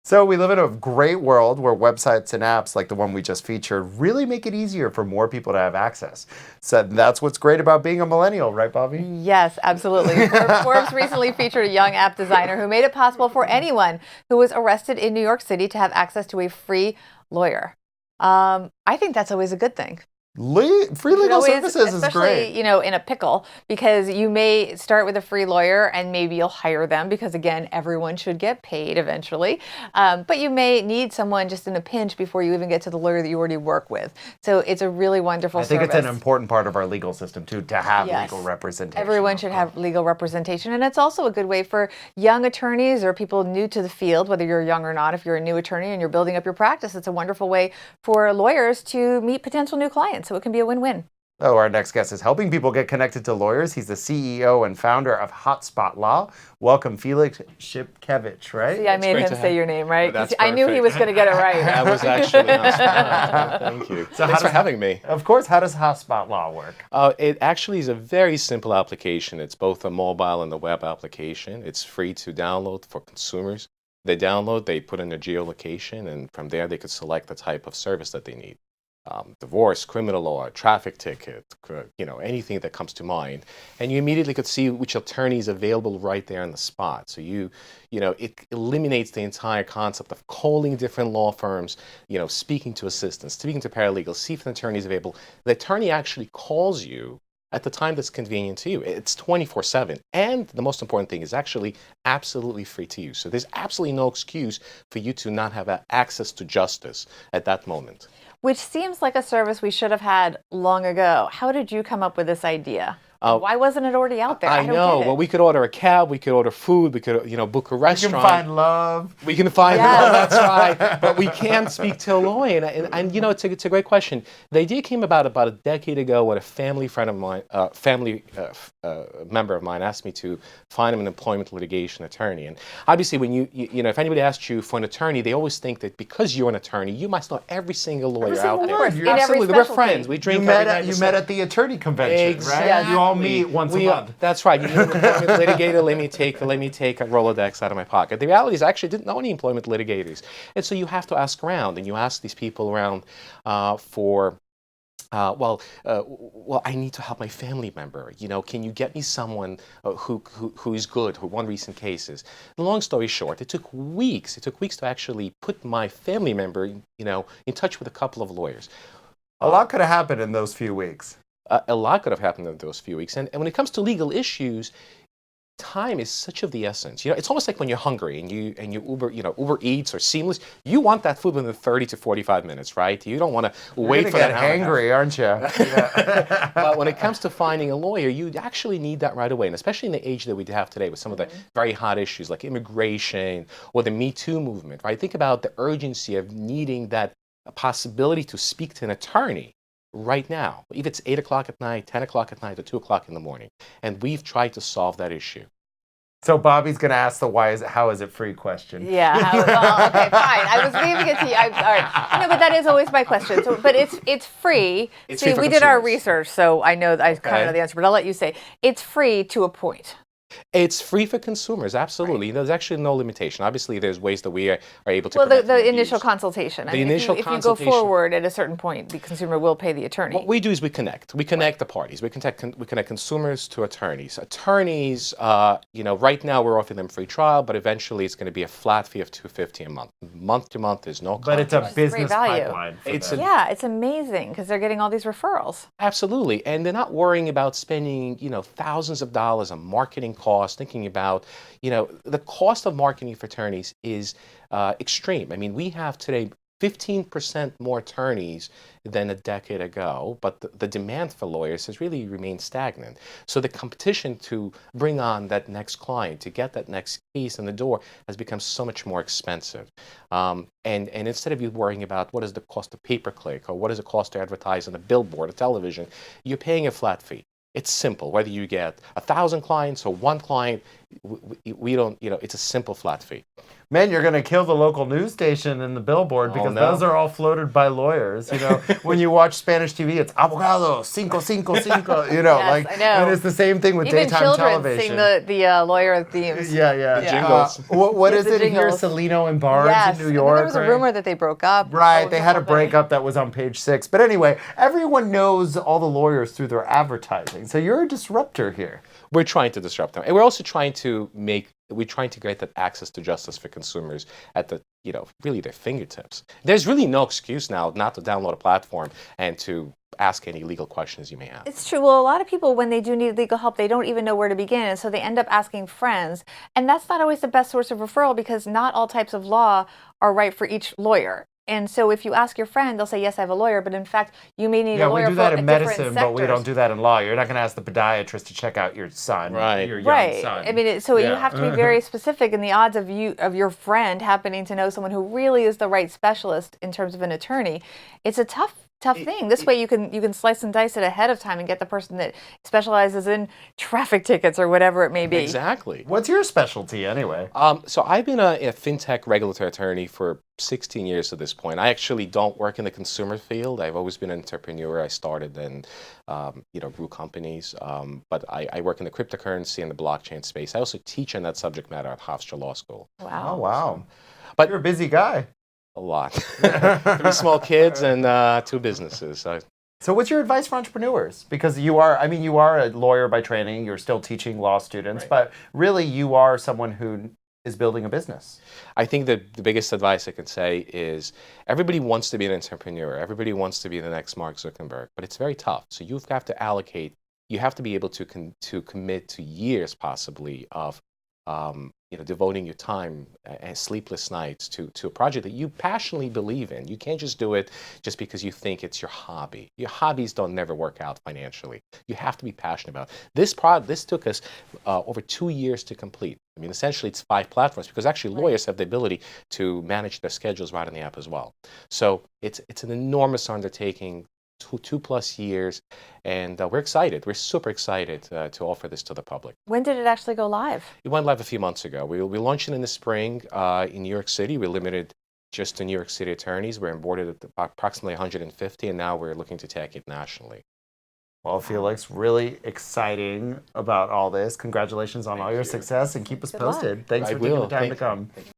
So we live in a great world where websites and apps like the one we just featured really make it easier for more people to have access. So that's what's great about being a millennial, right, Bobby? Yes, absolutely. Forbes recently featured a young app designer who made it possible for anyone who was arrested in New York City to have access to a free lawyer. I think that's always a good thing. Free legal services is great. Especially, in a pickle, because you may start with a free lawyer and maybe you'll hire them because, again, everyone should get paid eventually. But you may need someone just in a pinch before you even get to the lawyer that you already work with. So it's a really wonderful service. I think it's an important part of our legal system, too, to have legal representation. Everyone should have legal representation. And it's also a good way for young attorneys or people new to the field, whether you're young or not. If you're a new attorney and you're building up your practice, it's a wonderful way for lawyers to meet potential new clients. So it can be a win-win. Oh, our next guest is helping people get connected to lawyers. He's the CEO and founder of Hotspot Law. Welcome, Felix Shipkevich, right? See, I made him say your name, right? That's I knew he was going to get it right. That was actually on spot. Thank you. So thanks for having me. Of course. How does Hotspot Law work? It actually is a very simple application. It's both a mobile and a web application. It's free to download for consumers. They download, they put in their geolocation, and from there they could select the type of service that they need. Divorce, criminal law, traffic ticket, anything that comes to mind. And you immediately could see which attorney is available right there on the spot. So it eliminates the entire concept of calling different law firms, speaking to assistants, speaking to paralegals, see if an attorney is available. The attorney actually calls you at the time that's convenient to you. It's 24/7. And the most important thing is actually absolutely free to use. So there's absolutely no excuse for you to not have access to justice at that moment. Which seems like a service we should have had long ago. How did you come up with this idea? Why wasn't it already out there? I know. Well, we could order a cab, we could order food, we could, book a restaurant. We can find love. We can find love, that's right. But we can't speak to a lawyer. And it's a great question. The idea came about a decade ago when a family friend of mine, member of mine asked me to find him an employment litigation attorney. And obviously when if anybody asks you for an attorney, they always think that because you're an attorney, you must know every single lawyer out there. Absolutely. We're friends. We drink every night. You met at the attorney convention, exactly. Right? You all meet once a month. That's right. You need an employment litigator. Let me take a Rolodex out of my pocket. The reality is I actually didn't know any employment litigators. And so you have to ask around, and you ask these people around I need to help my family member. Can you get me someone who is good, who won recent cases? The long story short, it took weeks. It took weeks to actually put my family member, in touch with a couple of lawyers. A lot could have happened in those few weeks. A lot could have happened in those few weeks. And when it comes to legal issues, time is such of the essence. It's almost like when you're hungry and you Uber Eats or Seamless, you want that food within 30 to 45 minutes, right? You don't want to wait for that. You're hangry, aren't you? But when it comes to finding a lawyer, you actually need that right away. And especially in the age that we have today with some of the very hot issues like immigration or the Me Too movement, right? Think about the urgency of needing that possibility to speak to an attorney right now, if it's 8 o'clock at night, 10 o'clock at night, or 2 o'clock in the morning. And we've tried to solve that issue. So Bobby's going to ask the how is it free question. Yeah. Okay, fine. I was leaving it to you. All right. No, but that is always my question. But it's free. See, we did our research, so I kind of know the answer, but I'll let you say. It's free to a point. It's free for consumers, absolutely. Right. There's actually no limitation. Obviously, there's ways that we are able to. Well, the initial consultation. If you go forward at a certain point, the consumer will pay the attorney. What we do is we connect. We connect the parties. We connect consumers to attorneys. Attorneys, right now we're offering them free trial, but eventually it's going to be a flat fee of $250 a month. Month to month, there's no. But it's a business pipeline. It's amazing because they're getting all these referrals. Absolutely, and they're not worrying about spending thousands of dollars on marketing costs, thinking about, the cost of marketing for attorneys is extreme. I mean, we have today 15% more attorneys than a decade ago, but the demand for lawyers has really remained stagnant. So the competition to bring on that next client, to get that next case in the door, has become so much more expensive. And instead of you worrying about what is the cost of pay-per-click or what does it cost to advertise on a billboard or television, you're paying a flat fee. It's simple. Whether you get 1,000 clients or one client, we don't, it's a simple flat fee. Man, you're going to kill the local news station and the billboard because no. those are all floated by lawyers. When you watch Spanish TV, it's abogado, cinco, cinco, cinco. Yes, I know. And it's the same thing with Even daytime children television. sing the lawyer themes. Yeah. Jingles. What is The it here? jingles. Salino and Barnes Yes, in New and then York. there was a right? rumor that they broke up. Right, they had a something. breakup that was on page 6. But anyway, everyone knows all the lawyers through their advertising. So you're a disruptor here. We're trying to disrupt them, and we're also trying to get that access to justice for consumers at the, really their fingertips. There's really no excuse now not to download a platform and to ask any legal questions you may have. It's true. Well, a lot of people, when they do need legal help, they don't even know where to begin. And so they end up asking friends. And that's not always the best source of referral because not all types of law are right for each lawyer. And so if you ask your friend, they'll say, yes, I have a lawyer. But in fact, you may need a lawyer we do that for in different medicine, but we sectors. don't do that in law. You're not going to ask the podiatrist to check out your son, Right. your young Right. son. I mean, you have to be very specific, and the odds of your friend happening to know someone who really is the right specialist in terms of an attorney, it's a tough thing. This way you can slice and dice it ahead of time and get the person that specializes in traffic tickets or whatever it may be. Exactly. What's your specialty anyway? So I've been a fintech regulatory attorney for 16 years at this point. I actually don't work in the consumer field. I've always been an entrepreneur. I started and grew companies, but I work in the cryptocurrency and the blockchain space. I also teach in that subject matter at Hofstra Law School. Wow. Oh, wow. But you're a busy guy. A lot. 3 small kids and 2 businesses. So what's your advice for entrepreneurs? Because you are a lawyer by training. You're still teaching law students, Right. but really you are someone who is building a business. I think that the biggest advice I can say is everybody wants to be an entrepreneur. Everybody wants to be the next Mark Zuckerberg, but it's very tough. So you have to allocate. You have to be able to commit to years, possibly, of devoting your time and sleepless nights to a project that you passionately believe in. You can't just do it just because you think it's your hobby. Your hobbies don't never work out financially. You have to be passionate about it. This took us over 2 years to complete. I mean, essentially, it's 5 platforms because actually lawyers have the ability to manage their schedules right in the app as well. So it's an enormous undertaking. 2+ years, and we're excited. We're super excited to offer this to the public. When did it actually go live? It went live a few months ago. We launched it in the spring in New York City. We're limited just to New York City attorneys. We're onboarded at approximately 150, and now we're looking to take it nationally. Well, Felix, really exciting about all this. Congratulations on all your success, and keep us Good luck. posted. Thanks I for taking the will. time to Thank come. you.